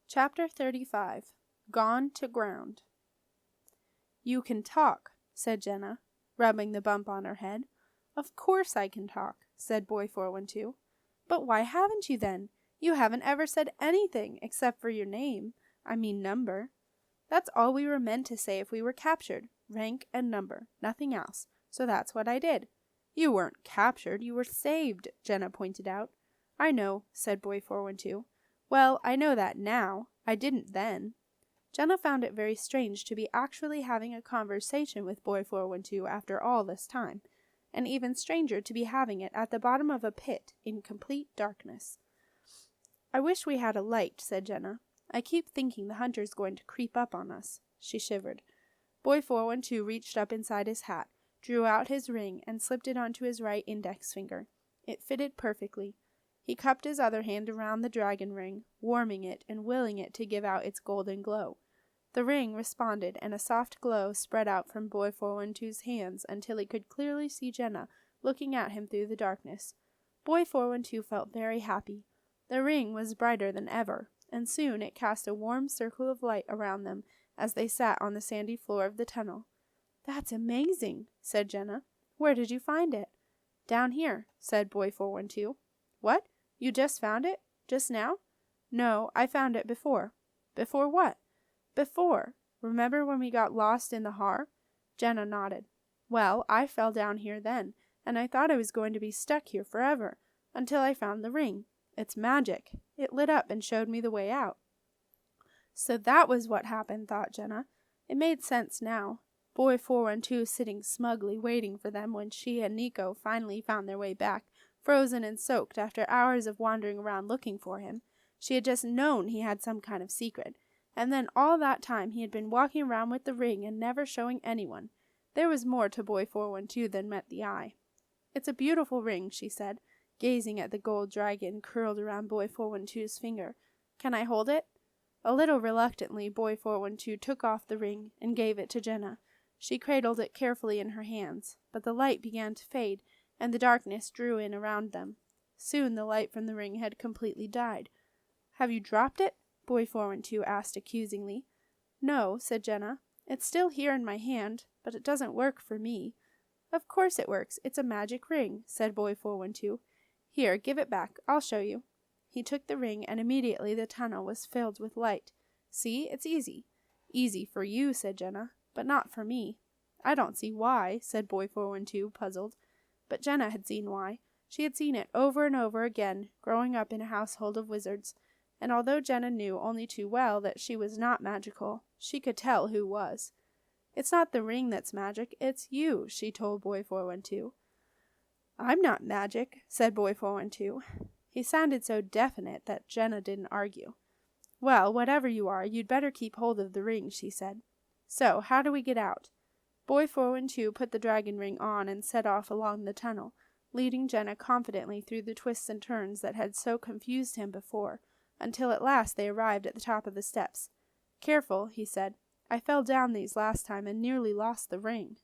Chapter 35. Gone to Ground. "You can talk," said Jenna, rubbing the bump on her head. "Of course I can talk," said Boy 412. "But why haven't you then? You haven't ever said anything, except for your name. I mean number. That's all we were meant to say if we were captured. Rank and number. Nothing else. So that's what I did." "You weren't captured. You were saved," Jenna pointed out. "I know," said Boy 412. "Well, I know that now. I didn't then." Jenna found it very strange to be actually having a conversation with Boy 412 after all this time, and even stranger to be having it at the bottom of a pit in complete darkness. "I wish we had a light," said Jenna. "I keep thinking the hunter's going to creep up on us." She shivered. Boy 412 reached up inside his hat, drew out his ring, and slipped it onto his right index finger. It fitted perfectly. He cupped his other hand around the dragon ring, warming it and willing it to give out its golden glow. The ring responded, and a soft glow spread out from Boy 412's hands until he could clearly see Jenna looking at him through the darkness. Boy 412 felt very happy. The ring was brighter than ever, and soon it cast a warm circle of light around them as they sat on the sandy floor of the tunnel. "That's amazing," said Jenna. "Where did you find it?" "Down here," said Boy 412. "What? You just found it? Just now?" "No, I found it before." "Before what?" "Before. Remember when we got lost in the Har?" Jenna nodded. "Well, I fell down here then, and I thought I was going to be stuck here forever, until I found the ring. It's magic. It lit up and showed me the way out." So that was what happened, thought Jenna. It made sense now. Boy 412 sitting smugly waiting for them when she and Nico finally found their way back, frozen and soaked after hours of wandering around looking for him. She had just known he had some kind of secret, and then all that time he had been walking around with the ring and never showing anyone. There was more to Boy 412 than met the eye. "It's a beautiful ring," she said, gazing at the gold dragon curled around Boy 412's finger. "Can I hold it?" A little reluctantly, Boy 412 took off the ring and gave it to Jenna. She cradled it carefully in her hands, but the light began to fade, and the darkness drew in around them. Soon the light from the ring had completely died. "Have you dropped it?" Boy 412 asked accusingly. "No," said Jenna. "It's still here in my hand, but it doesn't work for me." "Of course it works. It's a magic ring," said Boy 412. "Here, give it back. I'll show you." He took the ring, and immediately the tunnel was filled with light. "See, it's easy." "Easy for you," said Jenna, "but not for me." "I don't see why," said Boy 412, puzzled. But Jenna had seen why. She had seen it over and over again, growing up in a household of wizards, and although Jenna knew only too well that she was not magical, she could tell who was. "It's not the ring that's magic, it's you," she told Boy 412. "I'm not magic," said Boy 412. He sounded so definite that Jenna didn't argue. "Well, whatever you are, you'd better keep hold of the ring," she said. "So, how do we get out?" Boy 412 put the dragon ring on and set off along the tunnel, leading Jenna confidently through the twists and turns that had so confused him before, until at last they arrived at the top of the steps. "Careful," he said. "I fell down these last time and nearly lost the ring."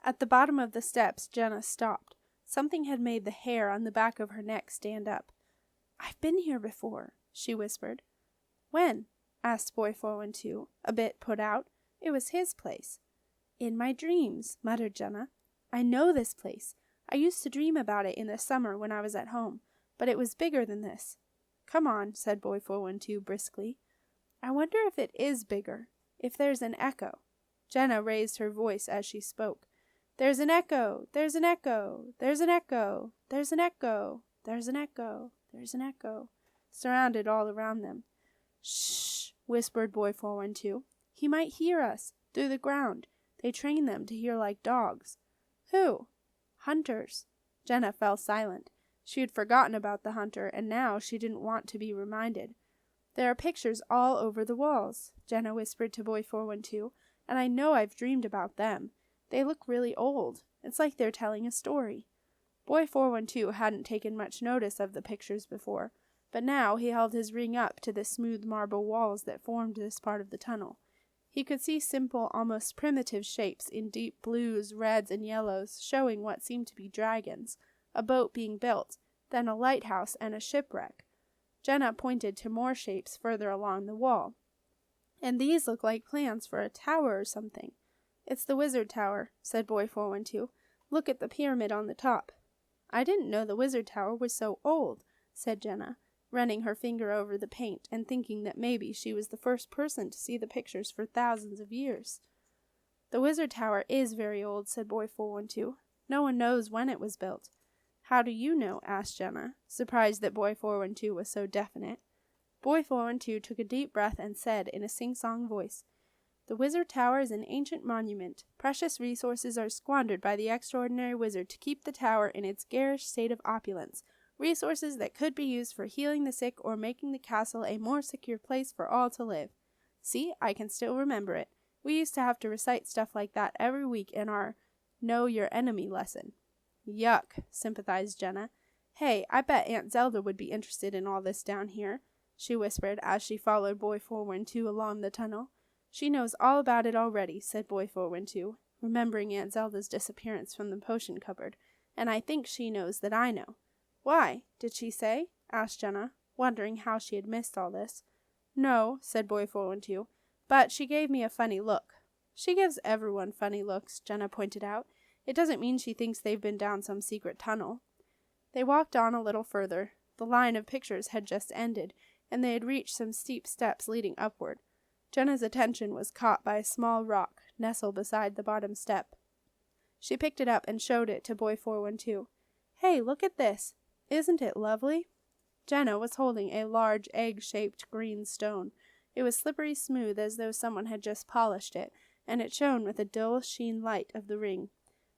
At the bottom of the steps, Jenna stopped. Something had made the hair on the back of her neck stand up. "I've been here before," she whispered. "When?" asked Boy 412, a bit put out. It was his place. "In my dreams," muttered Jenna. "I know this place. I used to dream about it in the summer when I was at home, but it was bigger than this." "Come on," said Boy 412 briskly. "I wonder if it is bigger, if there's an echo." Jenna raised her voice as she spoke. "There's an echo! There's an echo! There's an echo! There's an echo! There's an echo! There's an echo!" surrounded all around them. "Shh!" whispered Boy 412. "He might hear us, through the ground. They train them to hear like dogs." "Who?" "Hunters." Jenna fell silent. She had forgotten about the hunter, and now she didn't want to be reminded. "There are pictures all over the walls," Jenna whispered to Boy 412, "and I know I've dreamed about them. They look really old. It's like they're telling a story." Boy 412 hadn't taken much notice of the pictures before, but now he held his ring up to the smooth marble walls that formed this part of the tunnel. He could see simple, almost primitive shapes in deep blues, reds, and yellows, showing what seemed to be dragons, a boat being built, then a lighthouse and a shipwreck. Jenna pointed to more shapes further along the wall. And these look like plans for a tower or something. It's the Wizard Tower, said Boy 412. Look at the pyramid on the top. I didn't know the Wizard Tower was so old, said Jenna, running her finger over the paint and thinking that maybe she was the first person to see the pictures for thousands of years. The Wizard Tower is very old, said Boy 412. No one knows when it was built. How do you know? Asked Jenna, surprised that Boy 412 was so definite. Boy 412 took a deep breath and said in a sing-song voice, The Wizard Tower is an ancient monument. Precious resources are squandered by the extraordinary wizard to keep the tower in its garish state of opulence, resources that could be used for healing the sick or making the castle a more secure place for all to live. See, I can still remember it. We used to have to recite stuff like that every week in our Know Your Enemy lesson. Yuck, sympathized Jenna. Hey, I bet Aunt Zelda would be interested in all this down here, she whispered as she followed Boy 412 along the tunnel. She knows all about it already, said Boy 412, remembering Aunt Zelda's disappearance from the potion cupboard, and I think she knows that I know. Why? Did she say? Asked Jenna, wondering how she had missed all this. No, said Boy 412, but she gave me a funny look. She gives everyone funny looks, Jenna pointed out. It doesn't mean she thinks they've been down some secret tunnel. They walked on a little further. The line of pictures had just ended, and they had reached some steep steps leading upward. Jenna's attention was caught by a small rock nestled beside the bottom step. She picked it up and showed it to Boy 412. Hey, look at this. Isn't it lovely? Jenna was holding a large egg-shaped green stone. It was slippery smooth as though someone had just polished it, and it shone with a dull sheen light of the ring.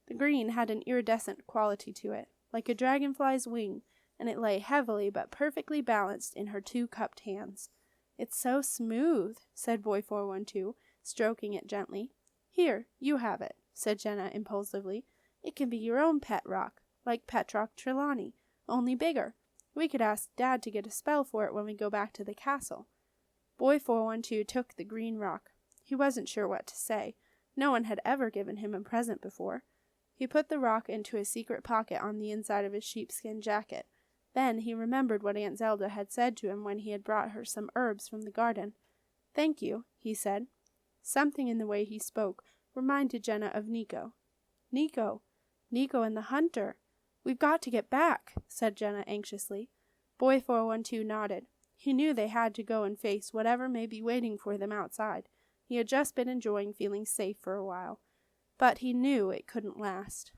The green had an iridescent quality to it, like a dragonfly's wing, and it lay heavily but perfectly balanced in her two cupped hands. It's so smooth, said Boy 412, stroking it gently. Here, you have it, said Jenna impulsively. It can be your own pet rock, like Petrock Trelawney, only bigger. We could ask Dad to get a spell for it when we go back to the castle. Boy 412 took the green rock. He wasn't sure what to say. No one had ever given him a present before. He put the rock into a secret pocket on the inside of his sheepskin jacket. Then he remembered what Aunt Zelda had said to him when he had brought her some herbs from the garden. Thank you, he said. Something in the way he spoke reminded Jenna of Nico. Nico and the hunter. We've got to get back, said Jenna anxiously. Boy 412 nodded. He knew they had to go and face whatever may be waiting for them outside. He had just been enjoying feeling safe for a while. But he knew it couldn't last.